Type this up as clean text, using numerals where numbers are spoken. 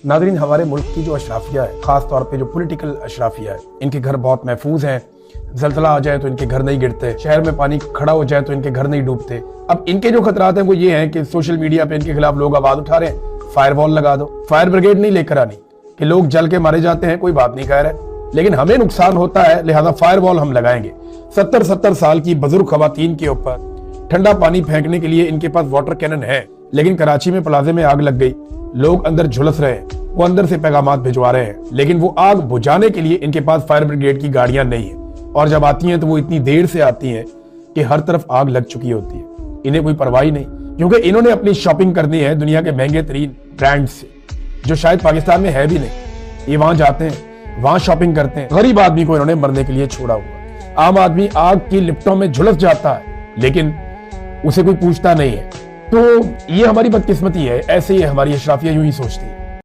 नाज़रीन, हमारे मुल्क की जो अशराफिया है, खास तौर पे जो पॉलिटिकल अशराफिया है, इनके घर बहुत महफूज हैं। ज़ल्ज़ला आ जाए तो इनके घर नहीं गिरते, शहर में पानी खड़ा हो जाए तो इनके घर नहीं डूबते। अब इनके जो खतरात हैं वो ये हैं कि सोशल मीडिया पे इनके खिलाफ लोग आवाज उठा रहे हैं, फायर वॉल लगा दो। फायर ब्रिगेड नहीं लेकर आनी कि लोग जल के मारे जाते हैं, कोई बात नहीं कह रहे, लेकिन हमें नुकसान होता है, लिहाजा फायर वॉल हम लगाएंगे। 70-70 साल की बुजुर्ग खवातीन के ऊपर ठंडा पानी फेंकने के लिए इनके पास वाटर कैनन है, लेकिन कराची में प्लाजे में आग लग गई, लोग अंदर झुलस रहे हैं, वो अंदर से पैगामात भिजवा रहे हैं, लेकिन वो आग बुझाने के लिए इनके पास फायर ब्रिगेड की गाड़ियां नहीं है। और जब आती हैं तो वो इतनी देर से आती हैं कि हर तरफ आग लग चुकी होती है। इन्हें कोई परवाह नहीं, क्योंकि इन्होंने अपनी शॉपिंग करनी है दुनिया के महंगे तरीन ब्रांड से, जो शायद पाकिस्तान में है भी नहीं। ये वहां जाते हैं, वहां शॉपिंग करते हैं। गरीब आदमी को इन्होंने मरने के लिए छोड़ा हुआ। आम आदमी आग की लिफ्टों में झुलस जाता है, लेकिन उसे कोई पूछता नहीं है। तो ये हमारी बदकिस्मती है, ऐसे ही हमारी अशराफिया यूं ही सोचती है।